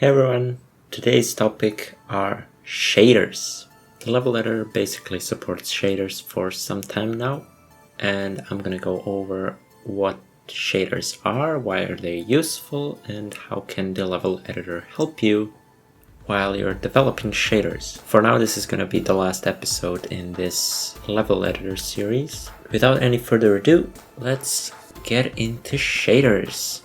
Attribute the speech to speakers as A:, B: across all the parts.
A: Hey everyone, today's topic are shaders. The level editor basically supports shaders for some time now, and I'm gonna go over what shaders are, why are they useful, and how can the level editor help you while you're developing shaders. For now, this is gonna be the last episode in this level editor series. Without any further ado, let's get into shaders.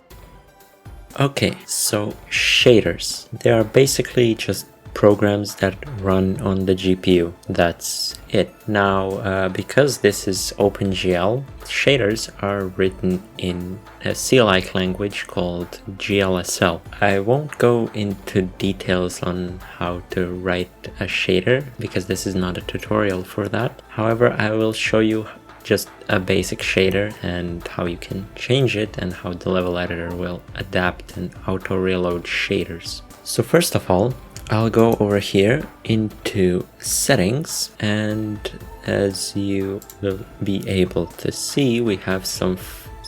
A: Okay, so shaders. They are basically just programs that run on the GPU. That's it. Now, because this is OpenGL, shaders are written in a C-like language called GLSL. I won't go into details on how to write a shader because this is not a tutorial for that. However, I will show you just a basic shader and how you can change it and how the level editor will adapt and auto reload shaders. So first of all, I'll go over here into settings, and as you will be able to see, we have some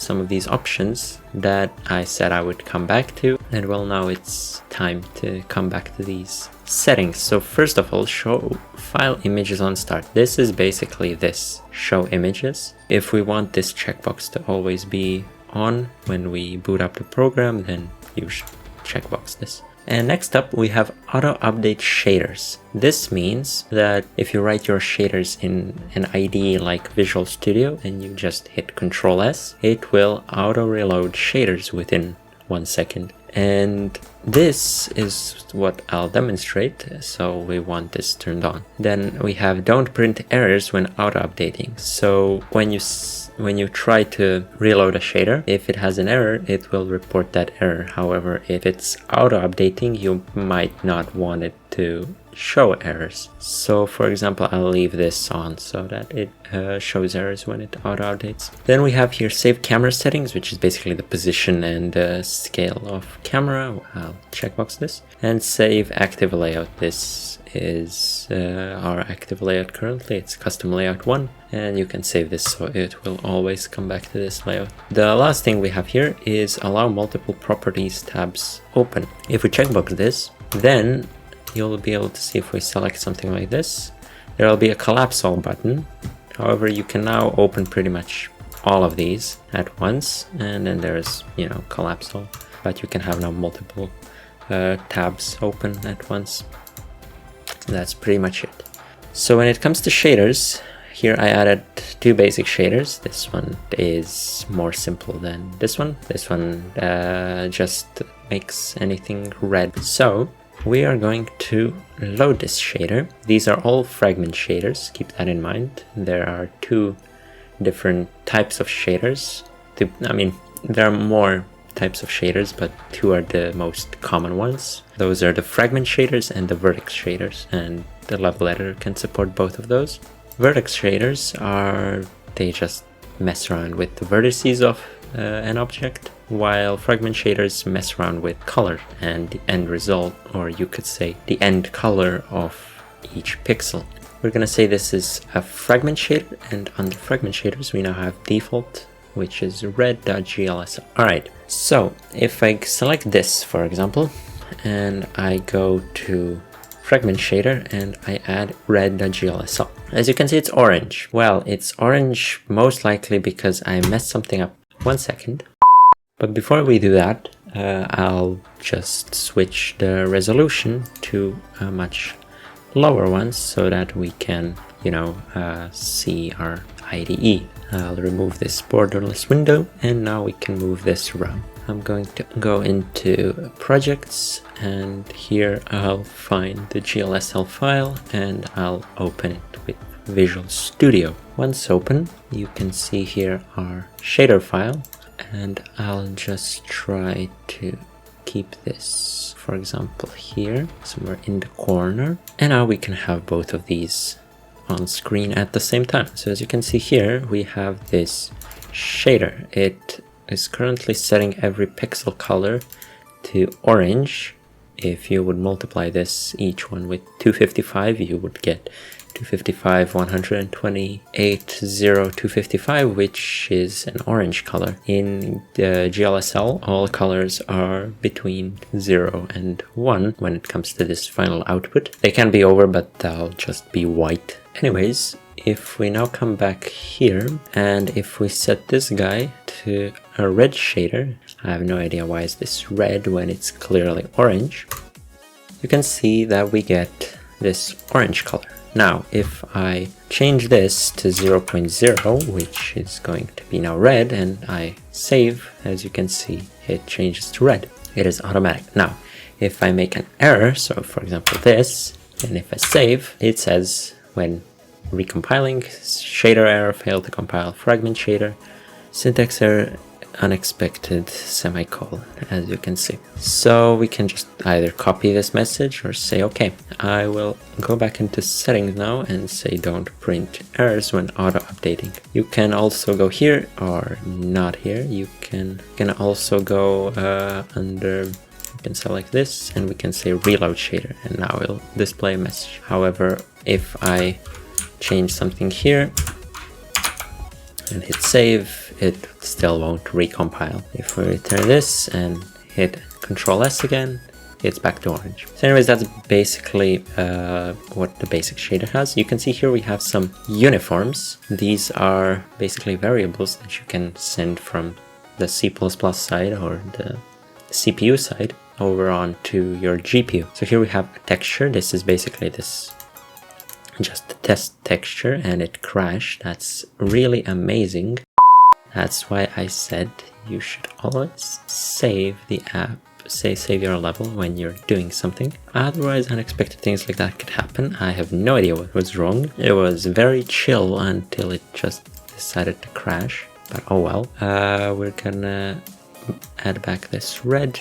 A: of these options that I said I would come back to, and well, now it's time to come back to these settings. So first of all, show file images on start. This is basically this, show images. If we want this checkbox to always be on when we boot up the program, then you should checkbox this. And next up, we have auto update shaders. This means that if you write your shaders in an IDE like Visual Studio and you just hit Ctrl S, it will auto reload shaders within 1 second. And this is what I'll demonstrate, so we want this turned on. Then we have don't print errors when auto updating. So when you try to reload a shader, if it has an error, it will report that error. However, if it's auto updating, you might not want it to show errors. So for example, I'll leave this on so that it shows errors when it auto updates. Then we have here save camera settings, which is basically the position and scale of camera. I'll checkbox this. And save active layout. This is our active layout currently. It's custom layout 1, and you can save this so it will always come back to this layout. The last thing we have here is allow multiple properties tabs open. If we checkbox this, then you'll be able to see if we select something like this, there will be a collapse all button. However, you can now open pretty much all of these at once, and then there's, collapse all, but you can have now multiple tabs open at once. That's pretty much it. So when it comes to shaders, here I added 2 basic shaders. This one is more simple than this one. This one just makes anything red. So we are going to load this shader. These are all fragment shaders, keep that in mind. There are 2 different types of shaders. There are more types of shaders, but 2 are the most common ones. Those are the fragment shaders and the vertex shaders, and the level editor can support both of those. Vertex shaders they just mess around with the vertices of an object, while fragment shaders mess around with color and the end result, or you could say the end color of each pixel. We're gonna say this is a fragment shader, and under fragment shaders we now have default, which is red.glsl. Alright, so if I select this, for example, and I go to fragment shader and I add red.glsl. As you can see, it's orange. Well, it's orange most likely because I messed something up. 1 second. But before we do that, I'll just switch the resolution to a much lower one so that we can, see our IDE. I'll remove this borderless window, and now we can move this around. I'm going to go into projects, and here I'll find the GLSL file and I'll open it with Visual Studio. Once open, you can see here our shader file, and I'll just try to keep this, for example, here somewhere in the corner. And now we can have both of these on screen at the same time. So as you can see here, we have this shader. It is currently setting every pixel color to orange. If you would multiply this, each one with 255, you would get 255, 128, 0, 255, which is an orange color. In the GLSL, all colors are between 0 and 1 when it comes to this final output. They can be over, but they'll just be white. Anyways, if we now come back here, and if we set this guy to a red shader, I have no idea why is this red when it's clearly orange, you can see that we get this orange color. Now, if I change this to 0.0, which is going to be now red, and I save, as you can see, it changes to red. It is automatic. Now, if I make an error, so for example this, and if I save, it says when recompiling, shader error, failed to compile fragment shader, syntax error, unexpected semicolon, as you can see. So we can just either copy this message or say, okay, I will go back into settings now and say don't print errors when auto updating. You can also go here or not here. You can also go under, you can select this and we can say reload shader, and now it will display a message. However, if I change something here and hit save, it still won't recompile. If we return this and hit Ctrl S again, it's back to orange. So anyways, that's basically what the basic shader has. You can see here we have some uniforms. These are basically variables that you can send from the C++ side or the CPU side over onto your GPU. So here we have a texture. This is basically this just a test texture, and it crashed. That's really amazing. That's why I said you should always save the app, save your level when you're doing something. Otherwise, unexpected things like that could happen. I have no idea what was wrong. It was very chill until it just decided to crash, but oh well. We're gonna add back this red,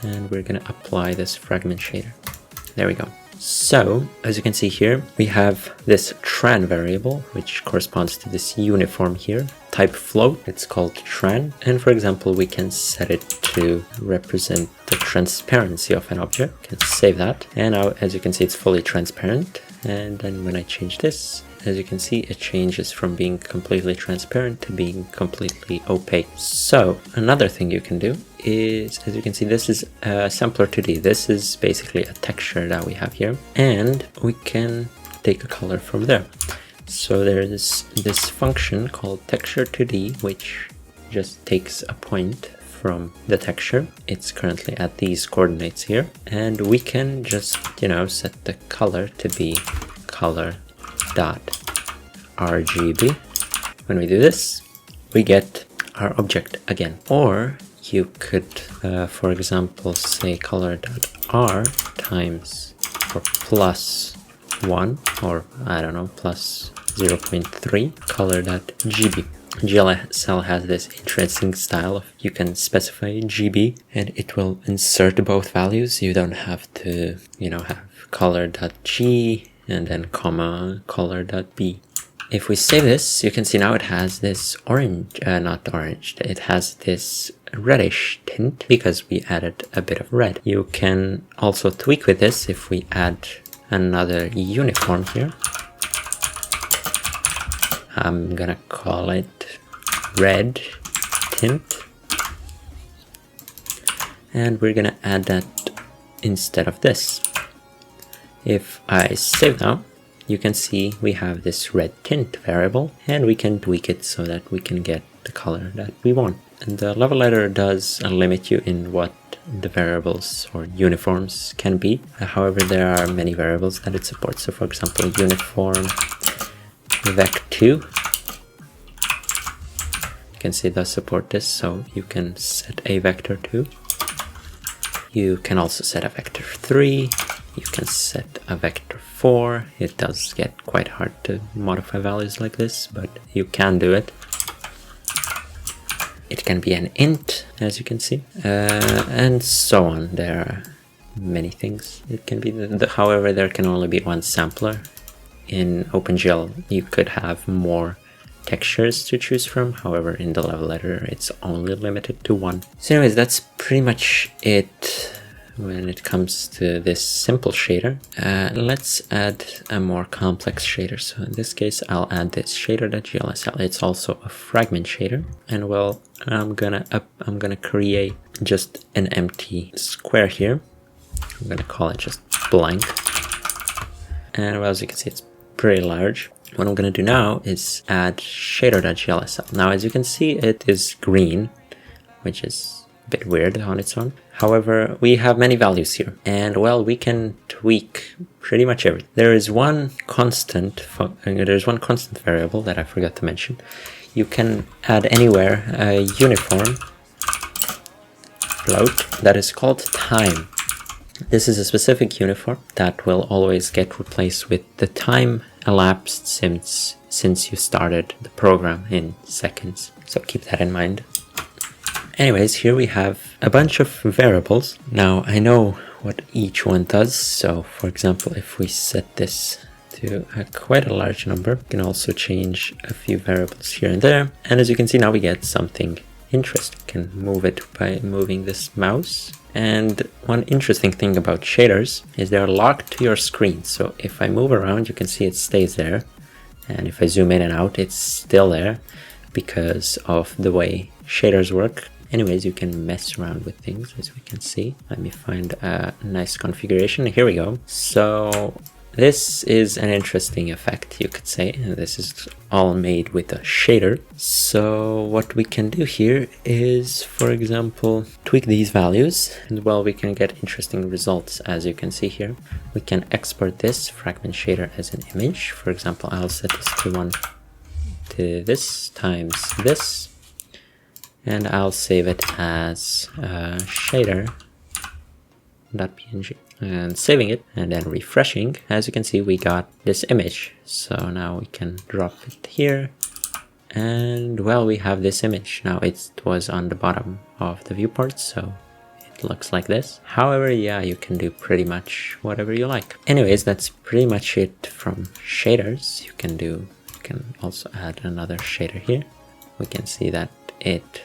A: and we're gonna apply this fragment shader. There we go. So, as you can see here, we have this tran variable, which corresponds to this uniform here, type float, it's called tran, and for example, we can set it to represent the transparency of an object. We can save that, and now, as you can see, it's fully transparent, and then when I change this, as you can see, it changes from being completely transparent to being completely opaque. So, another thing you can do is, as you can see, this is a sampler 2D. This is basically a texture that we have here, and we can take a color from there. So there's this function called texture 2D, which just takes a point from the texture. It's currently at these coordinates here, and we can just, you know, set the color to be color.rgb. When we do this, we get our object again. Or you could, for example, say color.r times or +1, or I don't know, plus 0.3 color.gb. GLSL has this interesting style of you can specify GB and it will insert both values. You don't have to, you know, have color.g and then comma color.b. If we save this, you can see now it has this orange, not orange, it has this reddish tint because we added a bit of red. You can also tweak with this if we add another uniform here. I'm gonna call it red tint, and we're gonna add that instead of this. If I save now, you can see we have this red tint variable, and we can tweak it so that we can get the color that we want. And the level editor does limit you in what the variables or uniforms can be. However, there are many variables that it supports. So for example, uniform vec2, you can see it does support this, so you can set a vector2. You can also set a vector3. You can set a vector4. It does get quite hard to modify values like this, but you can do it. It can be an int, as you can see, and so on. There are many things it can be. However, there can only be one sampler. In OpenGL, you could have more textures to choose from. However, in the level editor, it's only limited to one. So anyways, that's pretty much it when it comes to this simple shader. Let's add a more complex shader. So in this case, I'll add this shader.glsl. It's also a fragment shader. And well, I'm gonna create just an empty square here. I'm gonna call it just blank. And well, as you can see, it's pretty large. What I'm gonna do now is add shader.glsl. Now, as you can see, it is green, which is a bit weird on its own. However, we have many values here, and well, we can tweak pretty much everything. There's one constant variable that I forgot to mention. You can add anywhere a uniform float that is called time. This is a specific uniform that will always get replaced with the time elapsed since you started the program in seconds. So keep that in mind. Anyways, here we have a bunch of variables. Now I know what each one does. So for example, if we set this to quite a large number, we can also change a few variables here and there. And as you can see, now we get something interesting. We can move it by moving this mouse. And one interesting thing about shaders is they're locked to your screen. So if I move around, you can see it stays there. And if I zoom in and out, it's still there because of the way shaders work. Anyways, you can mess around with things, as we can see. Let me find a nice configuration. Here we go. So this is an interesting effect, you could say. This is all made with a shader. So what we can do here is, for example, tweak these values. And well, we can get interesting results, as you can see here. We can export this fragment shader as an image. For example, I'll set this to 1 to this times this. And I'll save it as shader.png. And saving it and then refreshing, as you can see, we got this image. So now we can drop it here, and well, we have this image. Now it was on the bottom of the viewport, so it looks like this. However, yeah, you can do pretty much whatever you like. Anyways, that's pretty much it from shaders. You can also add another shader here. We can see that it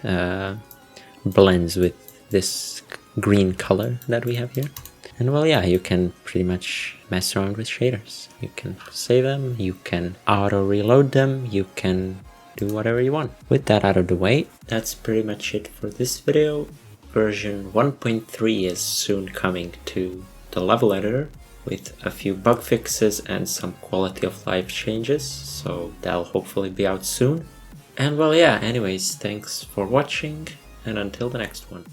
A: blends with this green color that we have here. And well, yeah, you can pretty much mess around with shaders. You can save them, you can auto reload them, you can do whatever you want. With that out of the way, that's pretty much it for this video. Version 1.3 is soon coming to the level editor with a few bug fixes and some quality of life changes. So that'll hopefully be out soon. And well, yeah, anyways, thanks for watching, and until the next one.